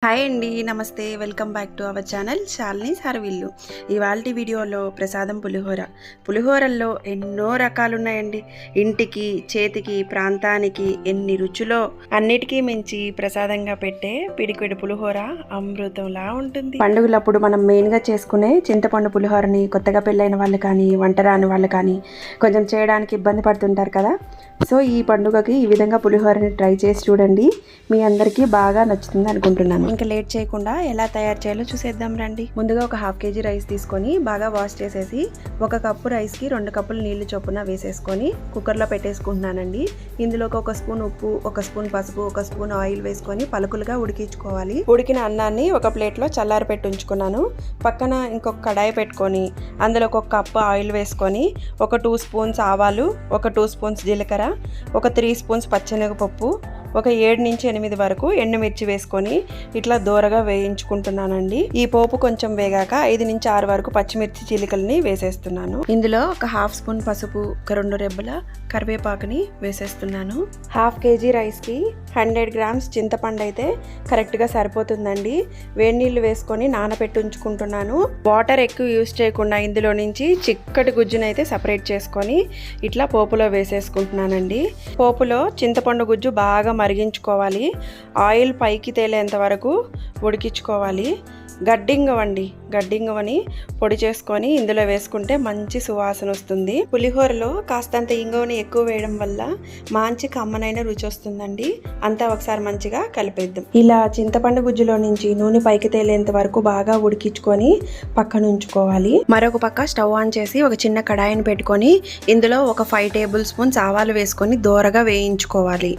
Hi అండి, నమస్తే. Welcome back to our channel Shalini's హర్విల్లు. ఇవాల్టి వీడియోలో ప్రసాదం పులిహోరల్లో ఎన్నో రకాలు ఉన్నాయండి. ఇంటికి, చేతికి, ప్రాంతానికి ఎన్ని రుచులో అన్నిటికీ మించి ప్రసాదంగా పెట్టే పిడికిడి పులిహోర అమృతంలా ఉంటుంది. పండుగలప్పుడు మనం మెయిన్గా చేసుకునే చింతపండు పులిహోరని కొత్తగా పెళ్ళైన వాళ్ళు కానీ, వంట రాని వాళ్ళు కానీ కొంచెం చేయడానికి ఇబ్బంది పడుతుంటారు కదా. సో ఈ పండుగకి ఈ విధంగా పులిహోరని ట్రై చేసి చూడండి, మీ అందరికీ బాగా నచ్చుతుంది అనుకుంటున్నాను. ఇంకా లేట్ చేయకుండా ఎలా తయారు చేయాలో చూసేద్దాం రండి. ముందుగా ఒక 1/2 kg రైస్ తీసుకొని బాగా వాష్ చేసేసి 1 కప్పు రైస్కి 2 కప్పులు నీళ్లు చొప్పున వేసేసుకొని కుక్కర్లో పెట్టేసుకుంటున్నానండి. ఇందులోకి 1 స్పూన్ ఉప్పు, 1 స్పూన్ పసుపు, 1 స్పూన్ ఆయిల్ వేసుకొని పలుకులుగా ఉడికించుకోవాలి. ఉడికిన అన్నాన్ని ఒక ప్లేట్లో చల్లారి పెట్టి ఉంచుకున్నాను. పక్కన ఇంకొక కడాయి పెట్టుకొని అందులో 1 కప్పు ఆయిల్ వేసుకొని 2 స్పూన్స్ ఆవాలు, 2 స్పూన్స్ జీలకర్ర, 3 స్పూన్స్ పచ్చెనగపప్పు, 7 నుంచి 8 వరకు ఎండుమిర్చి వేసుకొని ఇట్లా దోరగా వేయించుకుంటున్నానండి. ఈ పోపు కొంచెం వేగాక 5 నుంచి 6 వరకు పచ్చిమిర్చి చీలికల్ని వేసేస్తున్నాను. ఇందులో 1/2 స్పూన్ పసుపు, 2 రెబ్బల కరివేపాకుని వేసేస్తున్నాను. 1/2 kg రైస్కి 100 గ్రామ్స్ చింతపండు అయితే కరెక్ట్గా సరిపోతుందండి. వేడి నీళ్ళు వేసుకొని నానబెట్టి ఉంచుకుంటున్నాను. వాటర్ ఎక్కువ యూజ్ చేయకుండా ఇందులో నుంచి చిక్కటి గుజ్జునైతే సపరేట్ చేసుకొని ఇట్లా పోపులో వేసేసుకుంటున్నానండి. పోపులో చింతపండు గుజ్జు బాగా మరిగించుకోవాలి. ఆయిల్ పైకి తేలేంత వరకు ఉడికించుకోవాలి. గడ్డింగవని పొడి చేసుకొని ఇందులో వేసుకుంటే మంచి సువాసన వస్తుంది. పులిహోరలో కాస్తంత ఇంగువని ఎక్కువ వేయడం వల్ల మంచి కమ్మనైన రుచి వస్తుందండి. అంతా ఒకసారి మంచిగా కలిపేద్దాం. ఇలా చింతపండు గుజ్జులో నుంచి నూనె పైకి తేలేంత వరకు బాగా ఉడికించుకొని పక్కన ఉంచుకోవాలి. మరొక పక్క స్టవ్ ఆన్ చేసి ఒక చిన్న కడాయిని పెట్టుకొని ఇందులో 5 టేబుల్ స్పూన్స్ ఆవాలు వేసుకొని దోరగా వేయించుకోవాలి.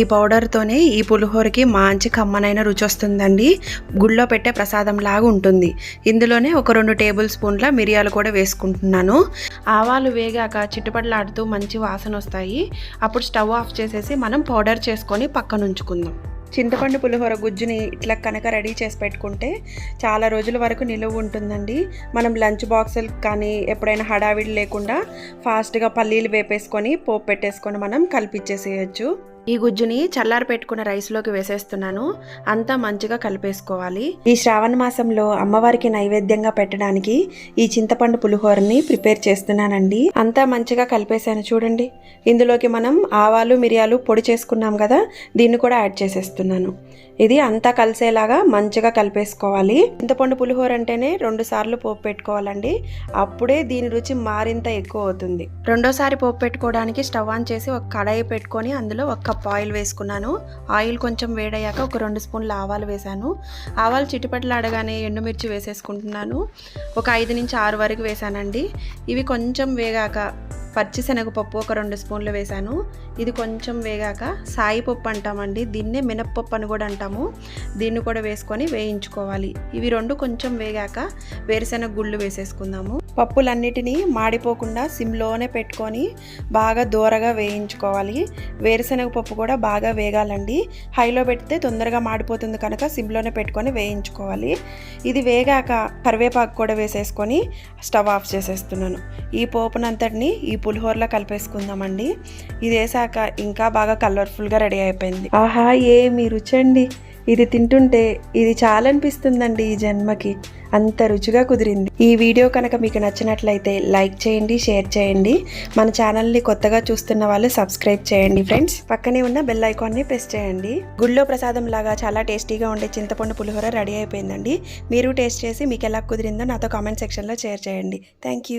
ఈ పౌడర్తోనే ఈ పులిహోరకి మంచి కమ్మనైన రుచి వస్తుందండి. గుళ్ళో పెట్టే ప్రసాదం లాగా ఉంటుంది. ఇందులోనే 2 టేబుల్ స్పూన్ల మిరియాలు కూడా వేసుకుంటున్నాను. ఆవాలు వేగాక చిట్టుపట్లాడుతూ మంచి వాసన వస్తాయి. అప్పుడు స్టవ్ ఆఫ్ చేసేసి మనం పౌడర్ చేసుకొని పక్కన ఉంచుకుందాం. చింతపండు పులిహోర గుజ్జుని ఇట్లా కనుక రెడీ చేసి పెట్టుకుంటే చాలా రోజుల వరకు నిలువ ఉంటుందండి. మనం లంచ్ బాక్సులు కానీ ఎప్పుడైనా హడావిడి లేకుండా ఫాస్ట్గా పల్లీలు వేపేసుకొని పోపు పెట్టేసుకొని మనం కలిపిచ్చేసేయచ్చు. ఈ గుజ్జుని చల్లారి పెట్టుకున్న రైస్లోకి వేసేస్తున్నాను. అంతా మంచిగా కలిపేసుకోవాలి. ఈ శ్రావణ మాసంలో అమ్మవారికి నైవేద్యంగా పెట్టడానికి ఈ చింతపండు పులిహోరని ప్రిపేర్ చేస్తున్నానండి. అంతా మంచిగా కలిపేసాను చూడండి. ఇందులోకి మనం ఆవాలు, మిరియాలు పొడి చేసుకున్నాం కదా, దీన్ని కూడా యాడ్ చేసేస్తున్నాను. ఇది అంతా కలిసేలాగా మంచిగా కలిపేసుకోవాలి. చింతపండు పులిహోర అంటేనే 2 సార్లు పోపు పెట్టుకోవాలండి. అప్పుడే దీని రుచి మారింత ఎక్కువ అవుతుంది. రెండోసారి పోపు పెట్టుకోవడానికి స్టవ్ ఆన్ చేసి ఒక కడాయి పెట్టుకొని అందులో 1 కప్ ఆయిల్ వేసుకున్నాను. ఆయిల్ కొంచెం వేడయ్యాక 2 స్పూన్ల ఆవాలు వేసాను. ఆవాలు చిటిపట్లాడగానే ఎండుమిర్చి వేసేసుకుంటున్నాను. 5 నుంచి 6 వరకు వేసానండి. ఇవి కొంచెం వేగాక పచ్చిశనగపప్పు 2 స్పూన్లు వేసాను. ఇది కొంచెం వేగాక సాయిపప్పు అంటామండి, దీన్నే మినప్పప్పు అని కూడా అంటాము. దీన్ని కూడా వేసుకొని వేయించుకోవాలి. ఇవి 2 కొంచెం వేగాక వేరుశెనగ గుళ్ళు వేసేసుకుందాము. పప్పులన్నిటినీ మాడిపోకుండా సిమ్లోనే పెట్టుకొని బాగా దూరగా వేయించుకోవాలి. వేరుశెనగ పప్పు కూడా బాగా వేగాలండి. హైలో పెడితే తొందరగా మాడిపోతుంది కనుక సిమ్లోనే పెట్టుకొని వేయించుకోవాలి. ఇది వేగాక కరివేపాకు కూడా వేసేసుకొని స్టవ్ ఆఫ్ చేసేస్తున్నాను. ఈ పోపునంతటిని ఈ పులిహోరలో కలిపేసుకుందామండి. ఇది వేసాక ఇంకా బాగా కలర్ఫుల్గా రెడీ అయిపోయింది. ఆహా, ఏమి రుచి అండి! ఇది తింటుంటే ఇది చాలా అనిపిస్తుందండి. ఈ జన్మకి అంత రుచిగా కుదిరింది. ఈ వీడియో కనుక మీకు నచ్చినట్లయితే లైక్ చేయండి, షేర్ చేయండి. మన ఛానల్ని కొత్తగా చూస్తున్న వాళ్ళు సబ్స్క్రైబ్ చేయండి ఫ్రెండ్స్. పక్కనే ఉన్న బెల్ ఐకాన్ని ప్రెస్ చేయండి. గుళ్ళో ప్రసాదం లాగా చాలా టేస్టీగా ఉండే చింతపండు పులిహోర రెడీ అయిపోయిందండి. మీరు టేస్ట్ చేసి మీకు ఎలా కుదిరిందో నాతో కామెంట్ సెక్షన్లో షేర్ చేయండి. Thank you.